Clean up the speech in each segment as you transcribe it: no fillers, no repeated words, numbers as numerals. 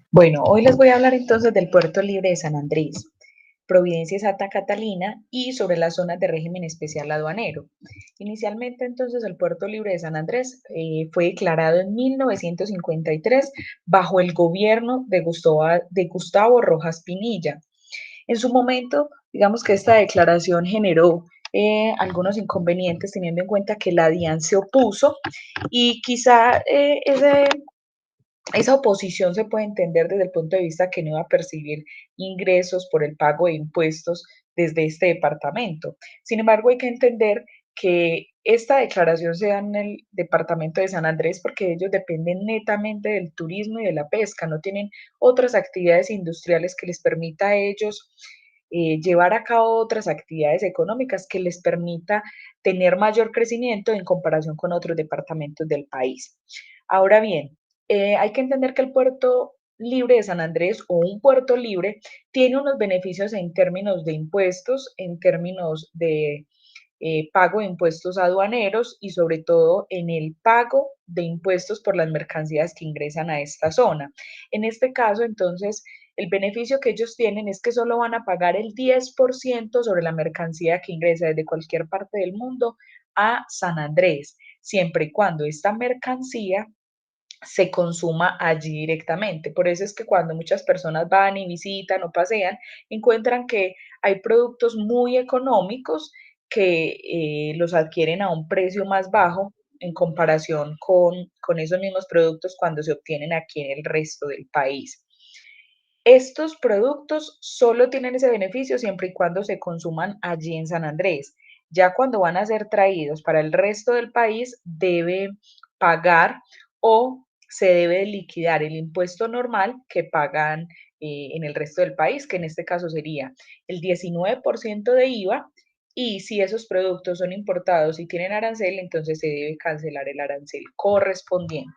Bueno, hoy les voy a hablar entonces del Puerto Libre de San Andrés, Providencia y Santa Catalina y sobre las zonas de régimen especial aduanero. Inicialmente entonces el Puerto Libre de San Andrés fue declarado en 1953 bajo el gobierno de Gustavo Rojas Pinilla. En su momento, digamos que esta declaración generó algunos inconvenientes teniendo en cuenta que la DIAN se opuso y quizá esa oposición se puede entender desde el punto de vista que no iba a percibir ingresos por el pago de impuestos desde este departamento. Sin embargo, hay que entender que esta declaración se da en el departamento de San Andrés porque ellos dependen netamente del turismo y de la pesca, no tienen otras actividades industriales que les permita a ellos llevar a cabo otras actividades económicas que les permita tener mayor crecimiento en comparación con otros departamentos del país. Ahora bien, hay que entender que el puerto libre de San Andrés o un puerto libre tiene unos beneficios en términos de impuestos, en términos de pago de impuestos aduaneros y sobre todo en el pago de impuestos por las mercancías que ingresan a esta zona. En este caso, entonces, el beneficio que ellos tienen es que solo van a pagar el 10% sobre la mercancía que ingresa desde cualquier parte del mundo a San Andrés, siempre y cuando esta mercancía se consuma allí directamente. Por eso es que cuando muchas personas van y visitan o pasean, encuentran que hay productos muy económicos que los adquieren a un precio más bajo en comparación con esos mismos productos cuando se obtienen aquí en el resto del país. Estos productos solo tienen ese beneficio siempre y cuando se consuman allí en San Andrés. Ya cuando van a ser traídos para el resto del país, debe pagar o se debe liquidar el impuesto normal que pagan en el resto del país, que en este caso sería el 19% de IVA. Y si esos productos son importados y tienen arancel, entonces se debe cancelar el arancel correspondiente.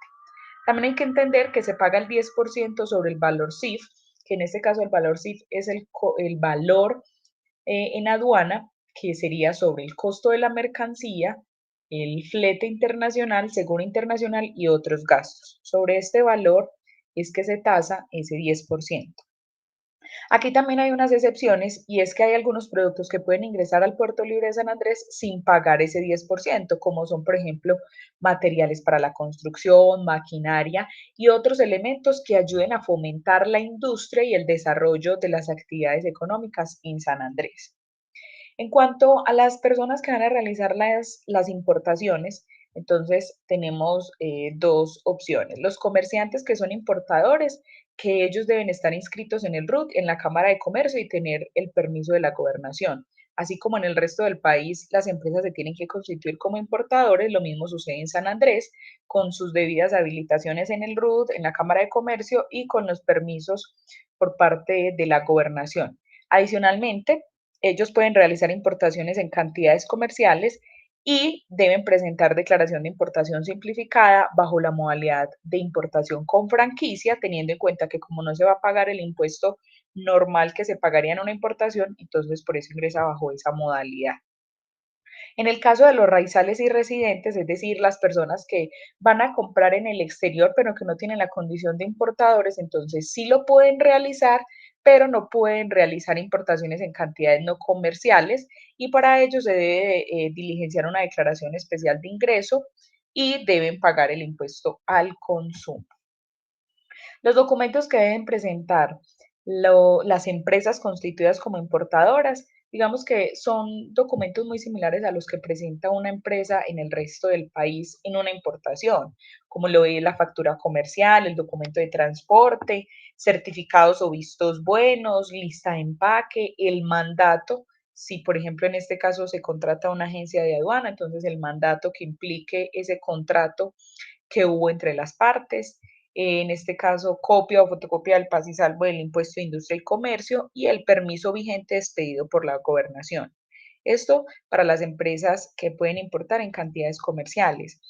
También hay que entender que se paga el 10% sobre el valor CIF, que en este caso el valor CIF es el valor en aduana, que sería sobre el costo de la mercancía, el flete internacional, seguro internacional y otros gastos. Sobre este valor es que se tasa ese 10%. Aquí también hay unas excepciones y es que hay algunos productos que pueden ingresar al Puerto Libre de San Andrés sin pagar ese 10%, como son, por ejemplo, materiales para la construcción, maquinaria y otros elementos que ayuden a fomentar la industria y el desarrollo de las actividades económicas en San Andrés. En cuanto a las personas que van a realizar las importaciones, entonces tenemos dos opciones. Los comerciantes que son importadores, que ellos deben estar inscritos en el RUT, en la Cámara de Comercio y tener el permiso de la gobernación. Así como en el resto del país, las empresas se tienen que constituir como importadores, lo mismo sucede en San Andrés, con sus debidas habilitaciones en el RUT, en la Cámara de Comercio y con los permisos por parte de la gobernación. Adicionalmente, ellos pueden realizar importaciones en cantidades comerciales y deben presentar declaración de importación simplificada bajo la modalidad de importación con franquicia, teniendo en cuenta que como no se va a pagar el impuesto normal que se pagaría en una importación, entonces por eso ingresa bajo esa modalidad. En el caso de los raizales y residentes, es decir, las personas que van a comprar en el exterior, pero que no tienen la condición de importadores, entonces sí lo pueden realizar, pero no pueden realizar importaciones en cantidades no comerciales y para ello se debe diligenciar una declaración especial de ingreso y deben pagar el impuesto al consumo. Los documentos que deben presentar las empresas constituidas como importadoras, digamos que son documentos muy similares a los que presenta una empresa en el resto del país en una importación, como lo es la factura comercial, el documento de transporte, certificados o vistos buenos, lista de empaque, el mandato. Si, por ejemplo, en este caso se contrata una agencia de aduana, entonces el mandato que implique ese contrato que hubo entre las partes, en este caso copia o fotocopia del paz y salvo del impuesto de industria y comercio y el permiso vigente expedido por la gobernación. Esto para las empresas que pueden importar en cantidades comerciales.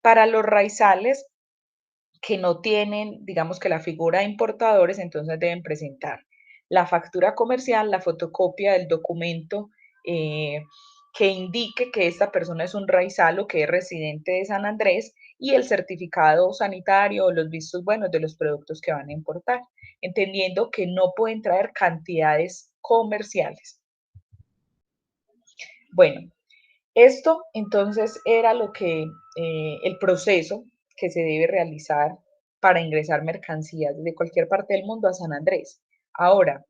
Para los raizales que no tienen, digamos que la figura de importadores, entonces deben presentar la factura comercial, la fotocopia del documento eh, que indique que esta persona es un raizal o que es residente de San Andrés y el certificado sanitario o los vistos buenos de los productos que van a importar, entendiendo que no pueden traer cantidades comerciales. Bueno, esto entonces era lo que el proceso que se debe realizar para ingresar mercancías de cualquier parte del mundo a San Andrés. Ahora,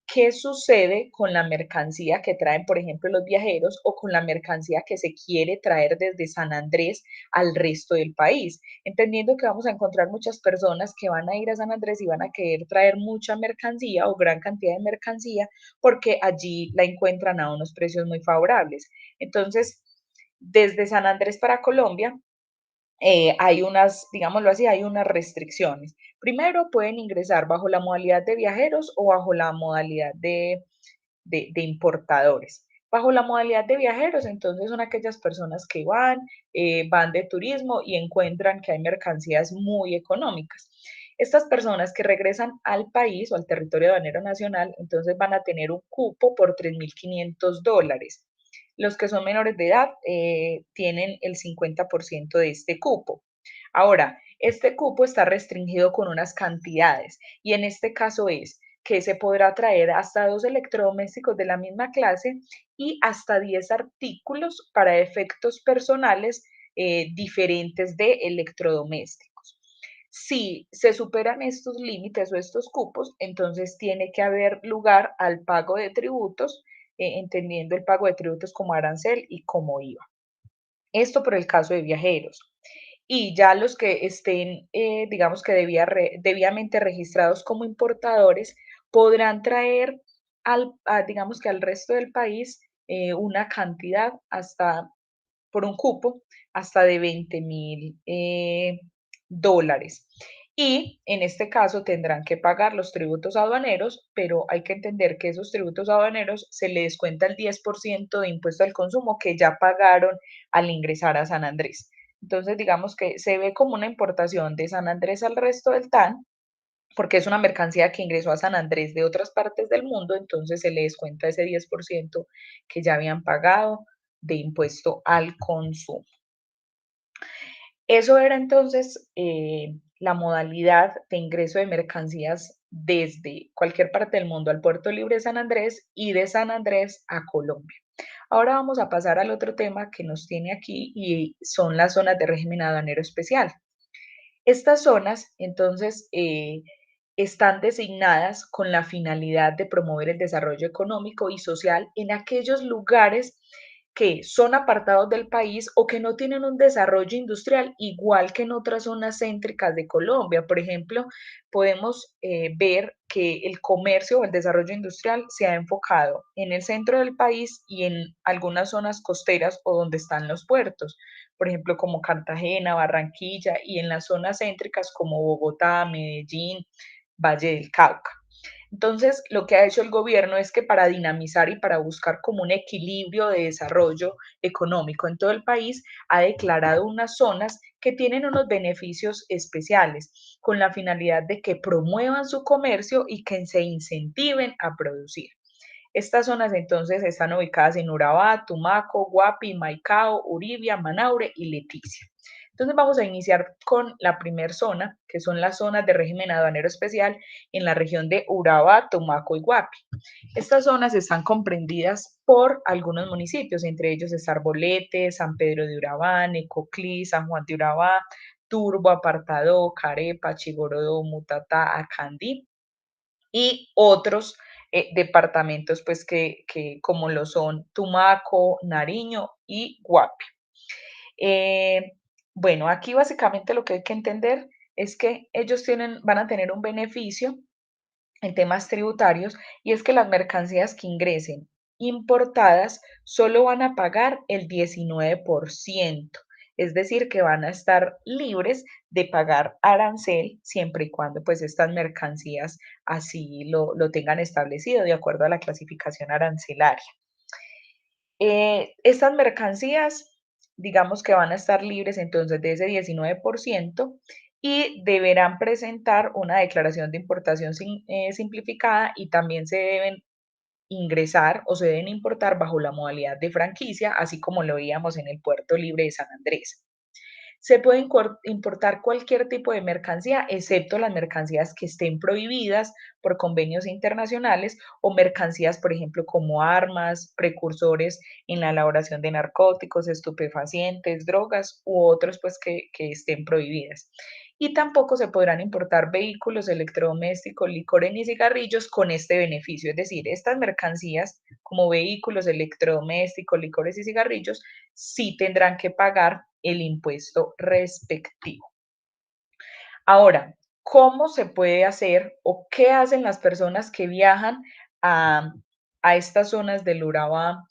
¿qué sucede con la mercancía que traen, por ejemplo, los viajeros o con la mercancía que se quiere traer desde San Andrés al resto del país? Entendiendo que vamos a encontrar muchas personas que van a ir a San Andrés y van a querer traer mucha mercancía o gran cantidad de mercancía porque allí la encuentran a unos precios muy favorables. Entonces, desde San Andrés para Colombia, hay unas, digámoslo así, hay unas restricciones. Primero, pueden ingresar bajo la modalidad de viajeros o bajo la modalidad de importadores. Bajo la modalidad de viajeros, entonces son aquellas personas que van de turismo y encuentran que hay mercancías muy económicas. Estas personas que regresan al país o al territorio aduanero nacional, entonces van a tener un cupo por $3.500. Los que son menores de edad tienen el 50% de este cupo. Ahora, este cupo está restringido con unas cantidades y en este caso es que se podrá traer hasta 2 electrodomésticos de la misma clase y hasta 10 artículos para efectos personales diferentes de electrodomésticos. Si se superan estos límites o estos cupos, entonces tiene que haber lugar al pago de tributos, entendiendo el pago de tributos como arancel y como IVA. Esto por el caso de viajeros. Y ya los que estén, digamos que debidamente registrados como importadores, podrán traer digamos que al resto del país una cantidad hasta, por un cupo, hasta de $20.000. Y en este caso tendrán que pagar los tributos aduaneros, pero hay que entender que esos tributos aduaneros se les descuenta el 10% de impuesto al consumo que ya pagaron al ingresar a San Andrés. Entonces, digamos que se ve como una importación de San Andrés al resto del TAN, porque es una mercancía que ingresó a San Andrés de otras partes del mundo, entonces se le descuenta ese 10% que ya habían pagado de impuesto al consumo. Eso era entonces la modalidad de ingreso de mercancías desde cualquier parte del mundo al Puerto Libre de San Andrés y de San Andrés a Colombia. Ahora vamos a pasar al otro tema que nos tiene aquí y son las zonas de régimen aduanero especial. Estas zonas, entonces, están designadas con la finalidad de promover el desarrollo económico y social en aquellos lugares que son apartados del país o que no tienen un desarrollo industrial igual que en otras zonas céntricas de Colombia. Por ejemplo, podemos ver que el comercio o el desarrollo industrial se ha enfocado en el centro del país y en algunas zonas costeras o donde están los puertos, por ejemplo, como Cartagena, Barranquilla y en las zonas céntricas como Bogotá, Medellín, Valle del Cauca. Entonces, lo que ha hecho el gobierno es que para dinamizar y para buscar como un equilibrio de desarrollo económico en todo el país, ha declarado unas zonas que tienen unos beneficios especiales con la finalidad de que promuevan su comercio y que se incentiven a producir. Estas zonas entonces están ubicadas en Urabá, Tumaco, Guapi, Maicao, Uribia, Manaure y Leticia. Entonces vamos a iniciar con la primera zona, que son las zonas de régimen aduanero especial en la región de Urabá, Tumaco y Guapi. Estas zonas están comprendidas por algunos municipios, entre ellos está Arbolete, San Pedro de Urabá, Necoclí, San Juan de Urabá, Turbo, Apartadó, Carepa, Chigorodó, Mutatá, Acandí y otros departamentos, pues como lo son Tumaco, Nariño y Guapi. Eh, bueno, aquí básicamente lo que hay que entender es que ellos van a tener un beneficio en temas tributarios y es que las mercancías que ingresen importadas solo van a pagar el 19%, es decir, que van a estar libres de pagar arancel siempre y cuando pues estas mercancías así lo tengan establecido de acuerdo a la clasificación arancelaria. Estas mercancías, digamos que van a estar libres entonces de ese 19% y deberán presentar una declaración de importación simplificada y también se deben ingresar o se deben importar bajo la modalidad de franquicia, así como lo veíamos en el Puerto Libre de San Andrés. Se puede importar cualquier tipo de mercancía, excepto las mercancías que estén prohibidas por convenios internacionales o mercancías, por ejemplo, como armas, precursores en la elaboración de narcóticos, estupefacientes, drogas u otros pues que estén prohibidas. Y tampoco se podrán importar vehículos, electrodomésticos, licores ni cigarrillos con este beneficio. Es decir, estas mercancías como vehículos, electrodomésticos, licores y cigarrillos sí tendrán que pagar el impuesto respectivo. Ahora, ¿cómo se puede hacer o qué hacen las personas que viajan a, a estas zonas del Urabá,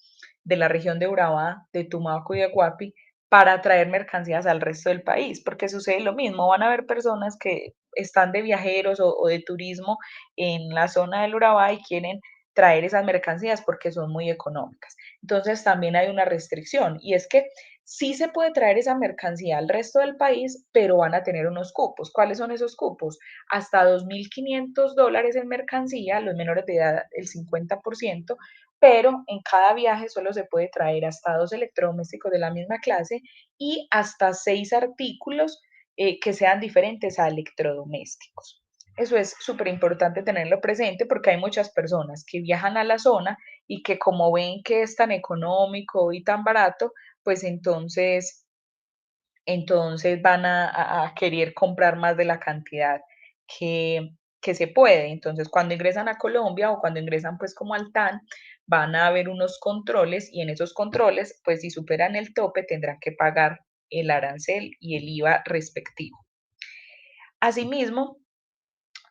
de la región de Urabá, de Tumaco y de Guapi, para traer mercancías al resto del país? Porque sucede lo mismo, van a haber personas que están de viajeros o de turismo en la zona del Urabá y quieren traer esas mercancías porque son muy económicas. Entonces también hay una restricción y es que sí se puede traer esa mercancía al resto del país, pero van a tener unos cupos. ¿Cuáles son esos cupos? Hasta $2.500 en mercancía, los menores de edad el 50%, pero en cada viaje solo se puede traer hasta 2 electrodomésticos de la misma clase y hasta 6 artículos que sean diferentes a electrodomésticos. Eso es súper importante tenerlo presente porque hay muchas personas que viajan a la zona y que como ven que es tan económico y tan barato, pues entonces van a querer comprar más de la cantidad que, que se puede. Entonces, cuando ingresan a Colombia o cuando ingresan pues como al TAN, van a haber unos controles y en esos controles, pues si superan el tope, tendrán que pagar el arancel y el IVA respectivo. Asimismo,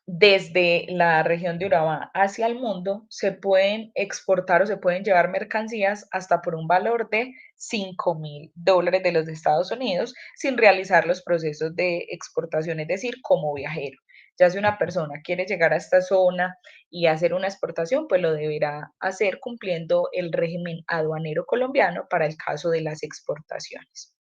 desde la región de Urabá hacia el mundo se pueden exportar o se pueden llevar mercancías hasta por un valor de $5.000 de los Estados Unidos sin realizar los procesos de exportación, es decir, como viajero. Ya si una persona quiere llegar a esta zona y hacer una exportación, pues lo deberá hacer cumpliendo el régimen aduanero colombiano para el caso de las exportaciones.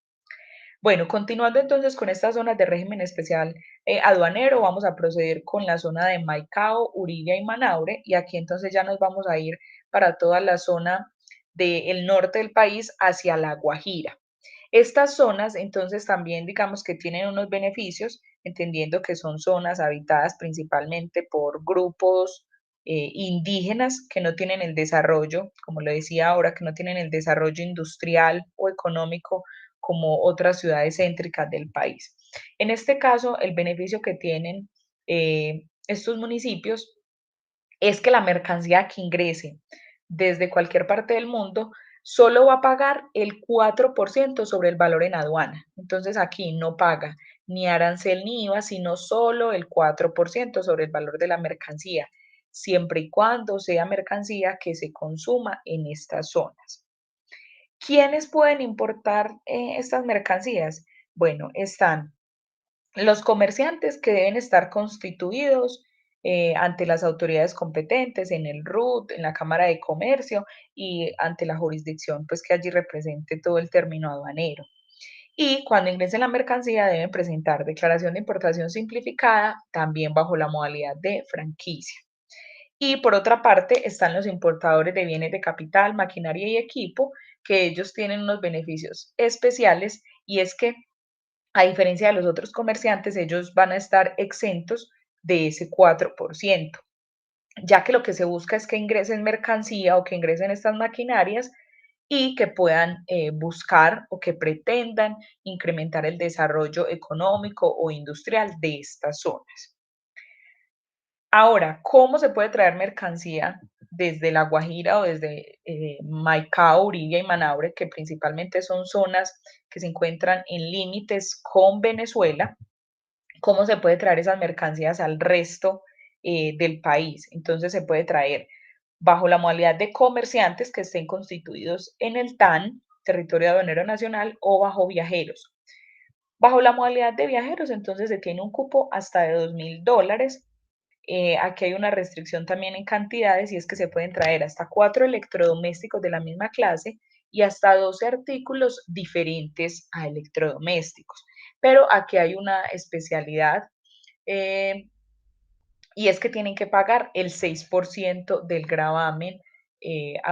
Bueno, continuando entonces con estas zonas de régimen especial aduanero, vamos a proceder con la zona de Maicao, Uribe y Manaure, y aquí entonces ya nos vamos a ir para toda la zona del norte del país hacia La Guajira. Estas zonas entonces también digamos que tienen unos beneficios, entendiendo que son zonas habitadas principalmente por grupos indígenas que no tienen el desarrollo, como lo decía ahora, que no tienen el desarrollo industrial o económico como otras ciudades céntricas del país. En este caso, el beneficio que tienen estos municipios es que la mercancía que ingrese desde cualquier parte del mundo solo va a pagar el 4% sobre el valor en aduana. Entonces aquí no paga ni arancel ni IVA, sino solo el 4% sobre el valor de la mercancía, siempre y cuando sea mercancía que se consuma en estas zonas. ¿Quiénes pueden importar estas mercancías? Bueno, están los comerciantes que deben estar constituidos ante las autoridades competentes, en el RUT, en la Cámara de Comercio y ante la jurisdicción, pues que allí represente todo el término aduanero. Y cuando ingresen la mercancía deben presentar declaración de importación simplificada, también bajo la modalidad de franquicia. Y por otra parte están los importadores de bienes de capital, maquinaria y equipo, que ellos tienen unos beneficios especiales y es que a diferencia de los otros comerciantes, ellos van a estar exentos de ese 4%, ya que lo que se busca es que ingresen mercancía o que ingresen estas maquinarias y que puedan buscar o que pretendan incrementar el desarrollo económico o industrial de estas zonas. Ahora, ¿cómo se puede traer mercancía desde La Guajira o desde Maicao, Uribe y Manaure, que principalmente son zonas que se encuentran en límites con Venezuela? ¿Cómo se puede traer esas mercancías al resto del país? Entonces se puede traer bajo la modalidad de comerciantes que estén constituidos en el TAN, Territorio Aduanero Nacional, o bajo viajeros. Bajo la modalidad de viajeros, entonces se tiene un cupo hasta de $2.000. Aquí hay una restricción también en cantidades y es que se pueden traer hasta 4 electrodomésticos de la misma clase y hasta 12 artículos diferentes a electrodomésticos. Pero aquí hay una especialidad eh, y es que tienen que pagar el 6% del gravamen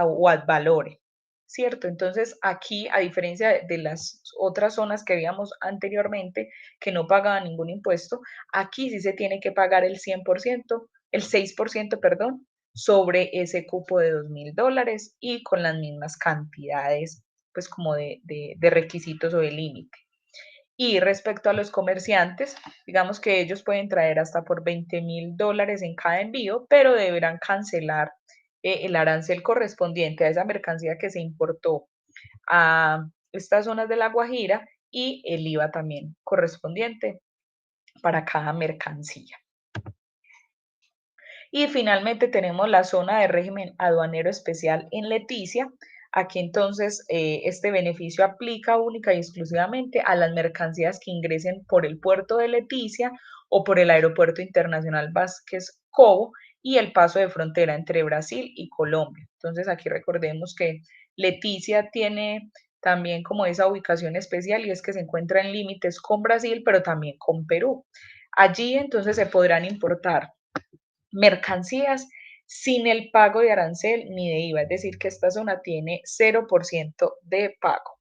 o ad valorem, ¿cierto? Entonces aquí, a diferencia de las otras zonas que veíamos anteriormente, que no pagaban ningún impuesto, aquí sí se tiene que pagar el 100%, el 6%, perdón, sobre ese cupo de $2.000 y con las mismas cantidades, pues como de requisitos o de límite. Y respecto a los comerciantes, digamos que ellos pueden traer hasta por $20.000 en cada envío, pero deberán cancelar el arancel correspondiente a esa mercancía que se importó a estas zonas de La Guajira y el IVA también correspondiente para cada mercancía. Y finalmente tenemos la zona de régimen aduanero especial en Leticia. Aquí entonces este beneficio aplica única y exclusivamente a las mercancías que ingresen por el puerto de Leticia o por el Aeropuerto Internacional Vázquez Cobo y el paso de frontera entre Brasil y Colombia. Entonces aquí recordemos que Leticia tiene también como esa ubicación especial y es que se encuentra en límites con Brasil, pero también con Perú. Allí entonces se podrán importar mercancías sin el pago de arancel ni de IVA, es decir, que esta zona tiene 0% de pago.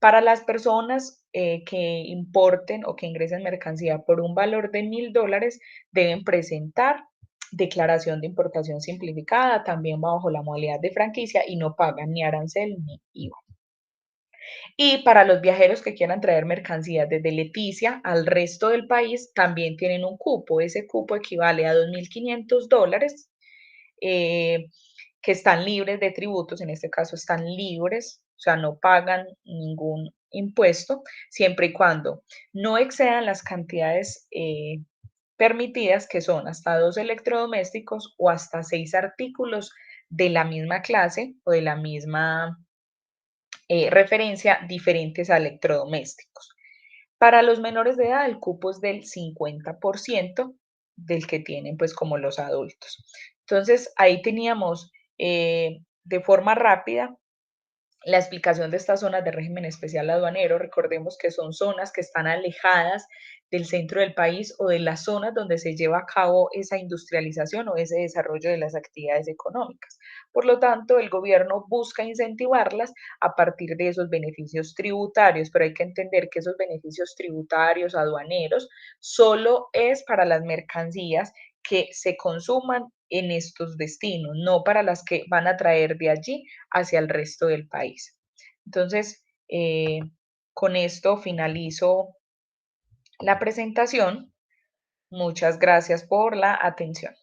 Para las personas que importen o que ingresen mercancía por un valor de $1.000, deben presentar declaración de importación simplificada, también bajo la modalidad de franquicia y no pagan ni arancel ni IVA. Y para los viajeros que quieran traer mercancías desde Leticia al resto del país, también tienen un cupo. Ese cupo equivale a $2.500 eh, que están libres de tributos, en este caso están libres, o sea, no pagan ningún impuesto, siempre y cuando no excedan las cantidades permitidas, que son hasta 2 electrodomésticos o hasta 6 artículos de la misma clase o de la misma referencia diferentes a electrodomésticos. Para los menores de edad, el cupo es del 50% del que tienen pues como los adultos. Entonces, ahí teníamos de forma rápida la explicación de estas zonas de régimen especial aduanero. Recordemos que son zonas que están alejadas del centro del país o de las zonas donde se lleva a cabo esa industrialización o ese desarrollo de las actividades económicas. Por lo tanto, el gobierno busca incentivarlas a partir de esos beneficios tributarios, pero hay que entender que esos beneficios tributarios aduaneros solo es para las mercancías que se consuman en estos destinos, no para las que van a traer de allí hacia el resto del país. Entonces, con esto finalizo la presentación. Muchas gracias por la atención.